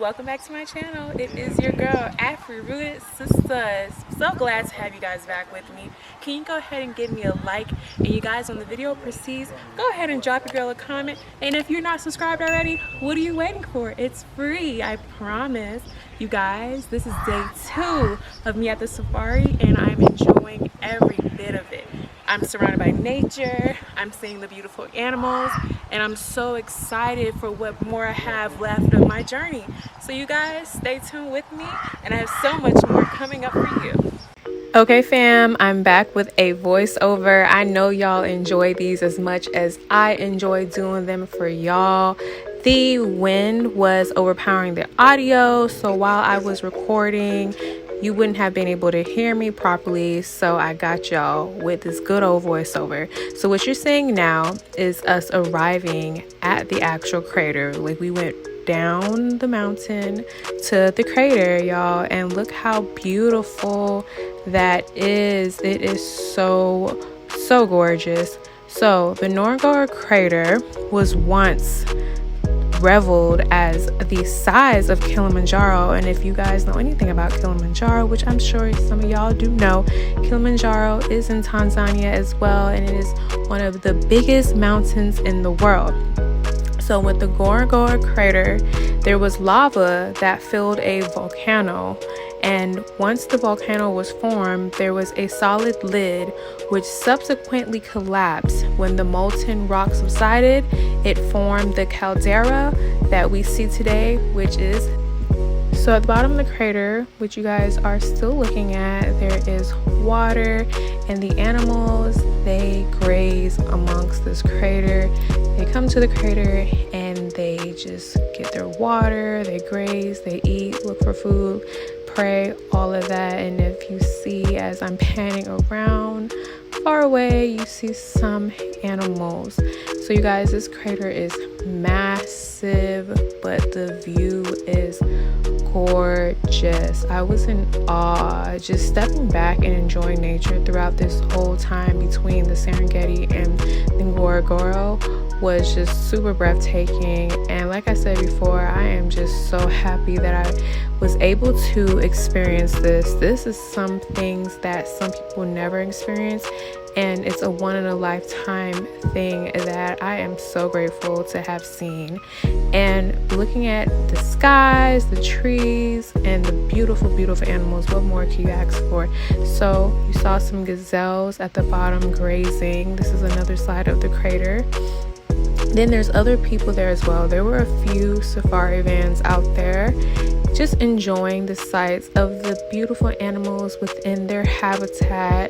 welcome back to my channel. It is your girl Africesa. So glad to have you guys back with me. Can you go ahead and give me a like, and you guys, when the video proceeds, go ahead and drop your girl a comment. And if you're not subscribed already, what are you waiting for? It's free, I promise. You guys, this is day 2 of me at the safari, and I'm enjoying every bit of it. I'm surrounded by nature, I'm seeing the beautiful animals, and I'm so excited for what more I have left of my journey. So you guys, stay tuned with me, and I have so much more coming up for you. Okay fam, I'm back with a voiceover. I know y'all enjoy these as much as I enjoy doing them for y'all. The wind was overpowering the audio, so while I was recording, you wouldn't have been able to hear me properly, so I got y'all with this good old voiceover. So what you're seeing now is us arriving at the actual crater. Like, we went down the mountain to the crater, y'all, and look how beautiful that is. It is so gorgeous. So the Ngorongoro crater was once reveled as the size of Kilimanjaro, and if you guys know anything about Kilimanjaro, which I'm sure some of y'all do know, Kilimanjaro is in Tanzania as well, and it is one of the biggest mountains in the world. So with the Ngorongoro crater, there was lava that filled a volcano, and once the volcano was formed, there was a solid lid which subsequently collapsed. When the molten rock subsided, it formed the caldera that we see today, which is so at the bottom of the crater, which you guys are still looking at, there is water, and the animals, they graze amongst this crater. They come to the crater and they just get their water, they graze, they eat, look for food, pray, all of that. And if you see, as I'm panning around far away, you see some animals. So you guys, this crater is massive, but the view is gorgeous. I was in awe, just stepping back and enjoying nature throughout this whole time between the Serengeti and the Ngorongoro was just super breathtaking. And like I said before, I am just so happy that I was able to experience this. This is some things that some people never experience, and it's a one in a lifetime thing that I am so grateful to have seen. And looking at the skies, the trees, and the beautiful animals, what more can you ask for? So you saw some gazelles at the bottom grazing. This is another side of the crater. Then there's other people there as well. There were a few safari vans out there just enjoying the sights of the beautiful animals within their habitat.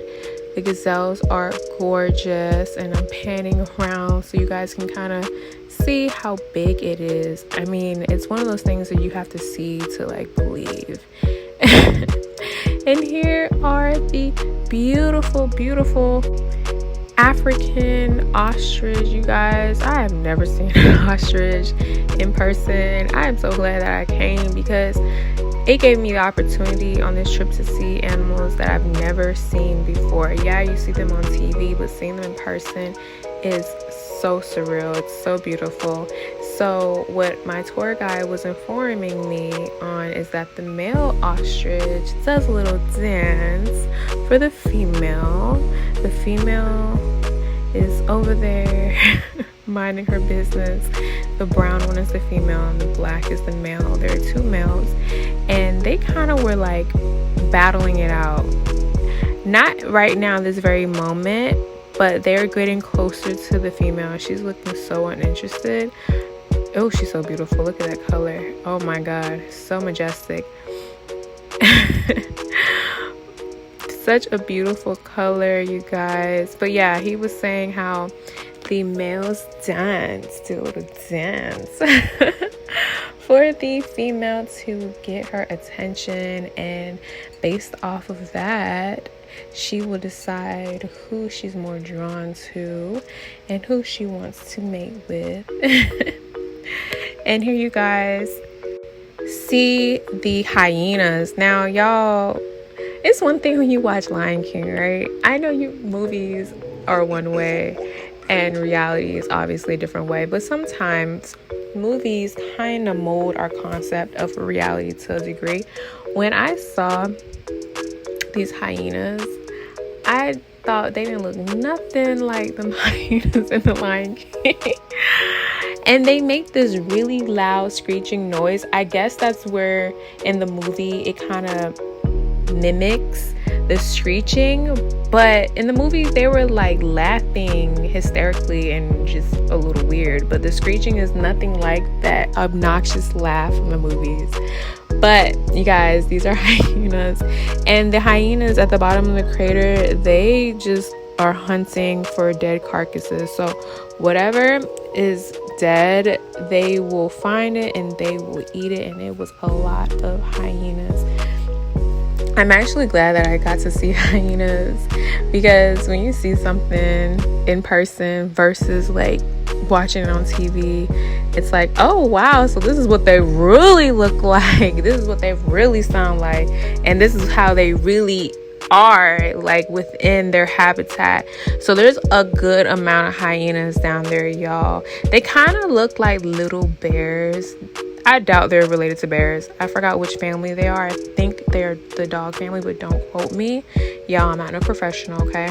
The gazelles are gorgeous, and I'm panning around so you guys can kind of see how big it is. I mean, it's one of those things that you have to see to like believe. And here are the beautiful African ostrich. You guys, I have never seen an ostrich in person. I am so glad that I came, because it gave me the opportunity on this trip to see animals that I've never seen before. Yeah, you see them on TV, but seeing them in person is so surreal. It's so beautiful. So what my tour guide was informing me on is that the male ostrich does a little dance for the female. The female is over there minding her business. The brown one is the female and the black is the male. There are 2 males, and they kind of were like battling it out. Not right now, this very moment, but they're getting closer to the female. She's looking so uninterested. Oh, she's so beautiful. Look at that color. Oh my god, so majestic. Such a beautiful color, you guys. But yeah, he was saying how the males do a little dance for the female to get her attention, and based off of that, she will decide who she's more drawn to and who she wants to mate with. And here you guys see the hyenas. Now y'all, it's one thing when you watch Lion King, right? I know movies are one way and reality is obviously a different way, but sometimes movies kind of mold our concept of reality to a degree. When I saw these hyenas, I thought they didn't look nothing like the hyenas in the Lion King. And they make this really loud screeching noise. I guess that's where in the movie it kind of mimics the screeching, but in the movie they were like laughing hysterically and just a little weird, but the screeching is nothing like that obnoxious laugh from the movies. But you guys, these are hyenas, and the hyenas at the bottom of the crater, they just are hunting for dead carcasses. So whatever is dead, they will find it and they will eat it, and it was a lot of hyenas. I'm actually glad that I got to see hyenas, because when you see something in person versus like watching it on TV, it's like, oh wow, so this is what they really look like, this is what they really sound like, and this is how they really are like within their habitat. So there's a good amount of hyenas down there, y'all. They kind of look like little bears. I doubt they're related to bears. I forgot which family they are. I think they're the dog family, but don't quote me. Y'all, I'm not no professional, okay?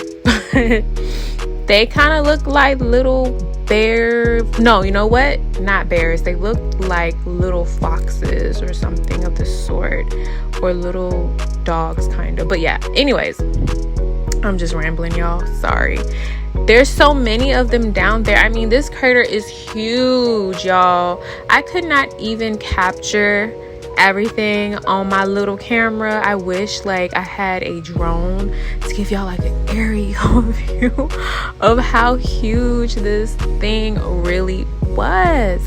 They kind of look like little bear. No, you know what? Not bears. They look like little foxes or something of the sort, or little dogs kind of. But yeah, anyways, I'm just rambling, y'all. Sorry. There's so many of them down there. I mean, this crater is huge, y'all. I could not even capture everything on my little camera. I wish like I had a drone to give y'all like an aerial view of how huge this thing really was.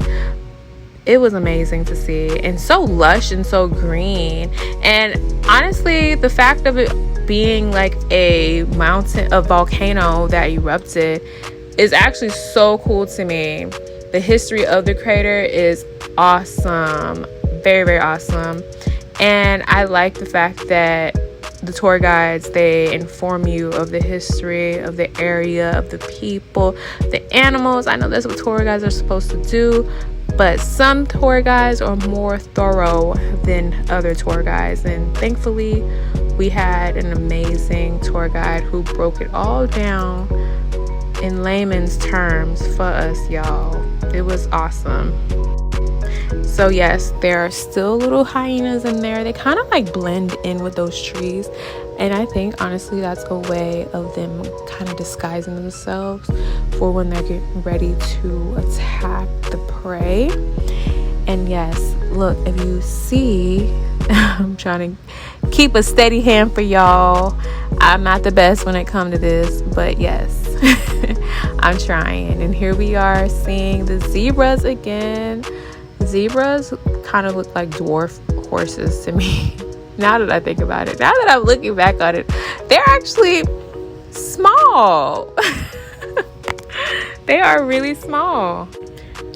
It was amazing to see, and so lush and so green. And honestly, the fact of it being like a mountain, a volcano that erupted, is actually so cool to me. The history of the crater is awesome, very, very awesome. And I like the fact that the tour guides, they inform you of the history of the area, of the people, the animals. I know that's what tour guides are supposed to do, but some tour guides are more thorough than other tour guides, and thankfully we had an amazing tour guide who broke it all down in layman's terms for us, y'all. It was awesome. So yes, there are still little hyenas in there. They kind of like blend in with those trees, and I think honestly that's a way of them kind of disguising themselves for when they're getting ready to attack the prey. And yes, look, if you see, I'm trying to keep a steady hand for y'all. I'm not the best when it comes to this, but yes, I'm trying. And here we are seeing the zebras again. Zebras kind of look like dwarf horses to me. Now that I think about it, now that I'm looking back on it, they're actually small. They are really small.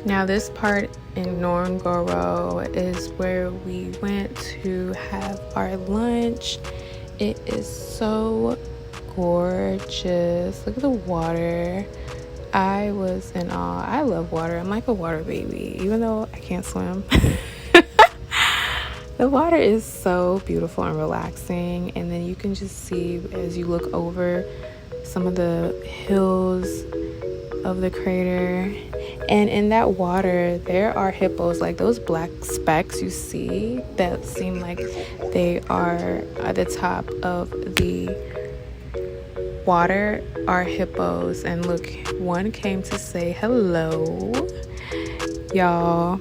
Now this part in Ngorongoro is where we went to have our lunch. It is so gorgeous. Look at the water. I was in awe. I love water. I'm like a water baby, even though I can't swim. The water is so beautiful and relaxing, and then you can just see as you look over some of the hills of the crater, and in that water there are hippos, like those black specks you see that seem like they are at the top of the water are hippos. And look, one came to say hello. Y'all,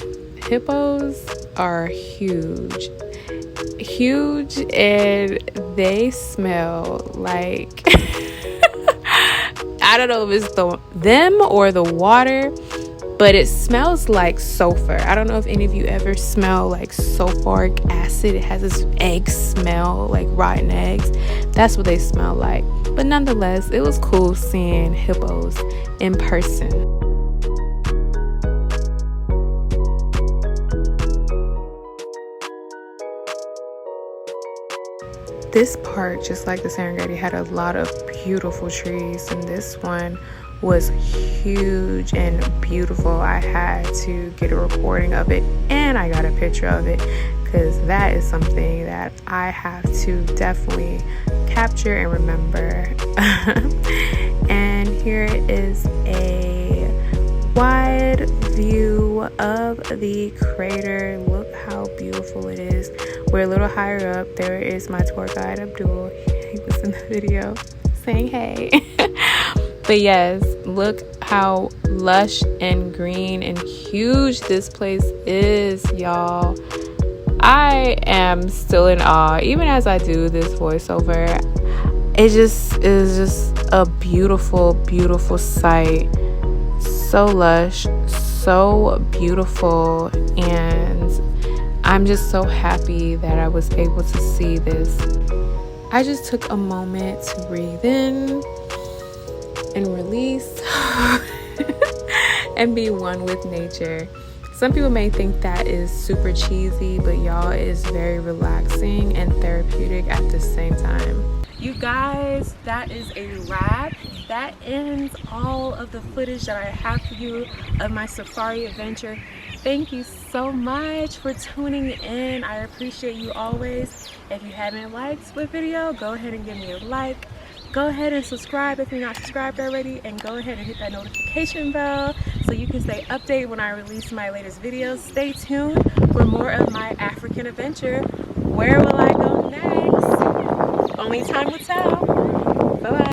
hippos are huge, and they smell like I don't know if it's them or the water, but it smells like sulfur. I don't know if any of you ever smell like sulfuric acid. It has this egg smell, like rotten eggs. That's what they smell like. But nonetheless, it was cool seeing hippos in person. This part, just like the Serengeti, had a lot of beautiful trees, and this one was huge and beautiful. I had to get a recording of it and I got a picture of it because that is something that I have to definitely capture and remember. And here is a wide view of the crater. Look how beautiful it is. We're a little higher up. There is my tour guide Abdul. He was in the video saying hey. But yes, look how lush and green and huge this place is, y'all. I am still in awe even as I do this voiceover. It just is just a beautiful, beautiful sight. So lush, so beautiful, and I'm just so happy that I was able to see this. I just took a moment to breathe in and release and be one with nature. Some people may think that is super cheesy, but y'all, it is very relaxing and therapeutic at the same time. You guys, that is a wrap. That ends all of the footage that I have for you of my safari adventure. Thank you so much for tuning in. I appreciate you always. If you haven't liked the video, go ahead and give me a like. Go ahead and subscribe if you're not subscribed already, and go ahead and hit that notification bell so you can stay updated when I release my latest videos. Stay tuned for more of my African adventure. Where will I go next? Only time will tell. Bye-bye.